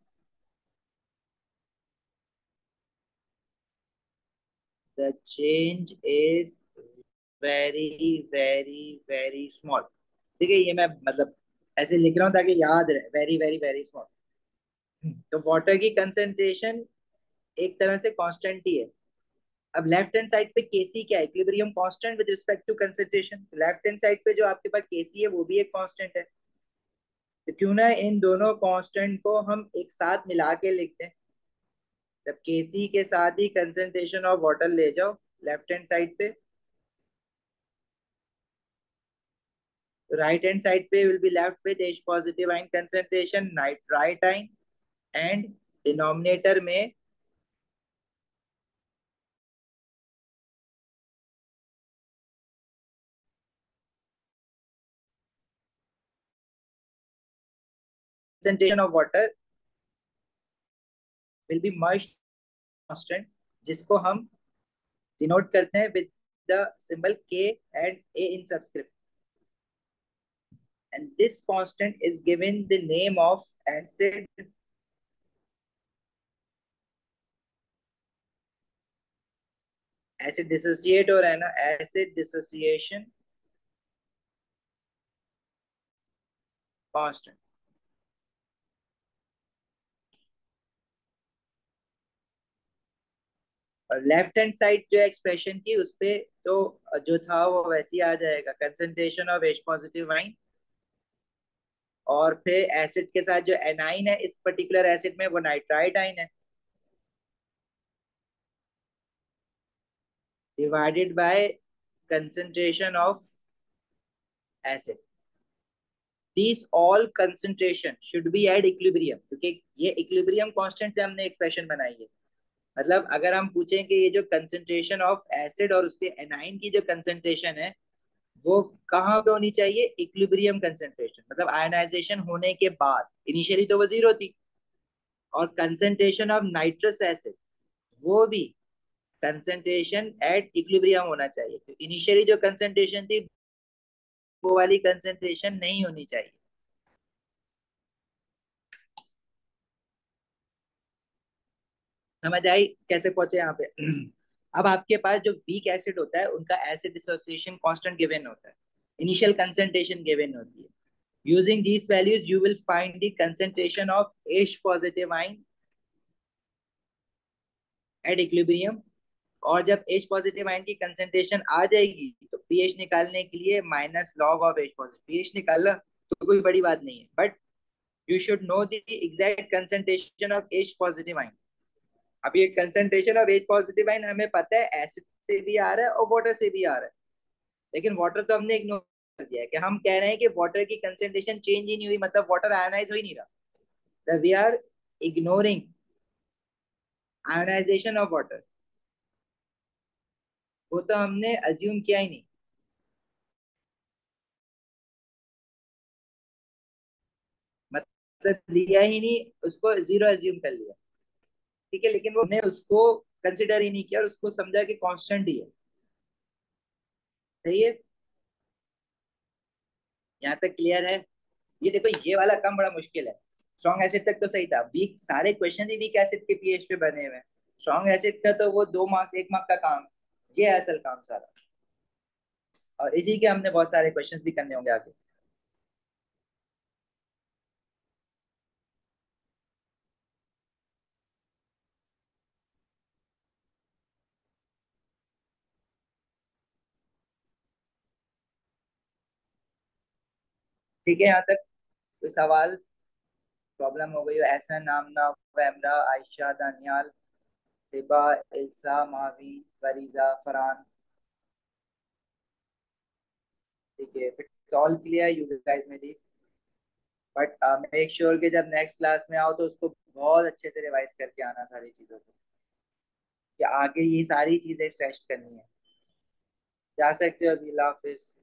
the change is very very very small। ठीक है, ये मैं मतलब ऐसे लिख रहा हूँ ताकि याद रहे, वेरी वेरी वेरी स्मॉल। तो वाटर की कंसेंट्रेशन एक तरह से कांस्टेंट ही है। अब लेफ्ट हैंड साइड पे केसी क्या है, equilibrium constant with respect to concentration. Left hand side पे जो आपके पास केसी है वो भी एक कांस्टेंट है, तो क्यों ना इन दोनों कांस्टेंट को हम एक साथ मिला के लिख दें। जब केसी के साथ ही कंसेंट्रेशन ऑफ वाटर ले जाओ लेफ्ट हैंड साइड पे, तो राइट हैंड साइड पे will be left with H positive ion concentration nitrite ion, and denominator में concentration of water will be much constant, जिसको हम डिनोट करते हैं with the symbol K and A in subscript, and this constant is given the name of acid acid dissociate हो रहा है ना, acid dissociation constant. और लेफ्ट हैंड साइड जो एक्सप्रेशन की उस पे तो जो था वो वैसे ही आ जाएगा, कंसंट्रेशन ऑफ H पॉजिटिव आइन, और फिर एसिड के साथ जो एनाइन है इस पर्टिकुलर एसिड में वो नाइट्राइट आइन है, divided by concentration of acid. These all concentration should be at equilibrium, क्योंकि ये इक्विलिब्रियम कांस्टेंट से हमने एक्सप्रेशन बनाई है। मतलब अगर हम पूछें कि ये जो कंसंट्रेशन ऑफ एसिड और उसके एनाइन की जो कंसंट्रेशन है वो कहाँ पे होनी चाहिए, इक्विलिब्रियम कंसंट्रेशन, मतलब आयनाइजेशन होने के बाद। इनिशियली तो वो जीरो थी। और कंसंट्रेशन ऑफ नाइट्रस एसिड वो भी कंसंट्रेशन एट इक्विलिब्रियम होना चाहिए। तो इनिशियली जो कंसंट्रेशन थी वो वाली कंसंट्रेशन नहीं होनी चाहिए। समझ आई कैसे पहुंचे यहाँ पे? अब आपके पास जो वीक एसिड होता है उनका एसिड डिसोसिएशन कांस्टेंट गिवन होता है, इनिशियल कंसंट्रेशन गिवन होती है। Using these values you will find the concentration of H positive ion at equilibrium। और जब H पॉजिटिव आयन की कंसेंट्रेशन आ जाएगी तो पीएच निकालने के लिए minus log of H positive, pH निकालना तो कोई बड़ी बात नहीं है, but you should know the exact concentration of H positive ion. अब ये concentration of H positive ion हमें पता है एसिड से भी आ रहा है और वाटर से भी आ रहा है, लेकिन वाटर तो हमने इग्नोर कर दिया है कि हम कह रहे हैं कि वाटर की कंसेंट्रेशन चेंज ही नहीं हुई, मतलब वाटर आयनाइज हो ही नहीं रहा। We are ignoring ionisation of water, वो तो हमने अज्यूम किया ही नहीं, मतलब लिया ही नहीं, उसको जीरो अज्यूम कर लिया। ठीक है, लेकिन वो ने उसको कंसिडर ही नहीं किया और उसको समझा कि कांस्टेंट ही है। सही है, यहाँ तक क्लियर है? ये देखो ये वाला काम बड़ा मुश्किल है। स्ट्रॉन्ग एसिड तक तो सही था, वीक सारे क्वेश्चन ही वीक एसिड के पीएच पे बने हुए हैं। स्ट्रॉन्ग एसिड का तो वो 2 मार्क्स 1 मार्क का काम है। ये है असल काम सारा, और इसी के हमने बहुत सारे क्वेश्चंस भी करने होंगे आगे। ठीक है, यहाँ तक कोई सवाल, प्रॉब्लम हो गई हो? एहसन, आमना, वैमरा, आयशा, दानियाल, हिबा, इल्सा, मावी, वरीजा, फरहान। ठीक है, फिर ऑल क्लियर यू गाइस मेरी। बट मेक श्योर कि जब नेक्स्ट क्लास में आओ तो उसको बहुत अच्छे से रिवाइज करके आना सारी चीजों को, कि आगे ये सारी चीजें स्ट्रेच करनी है। जा सकते हो, अभी, अल्लाह हाफिज।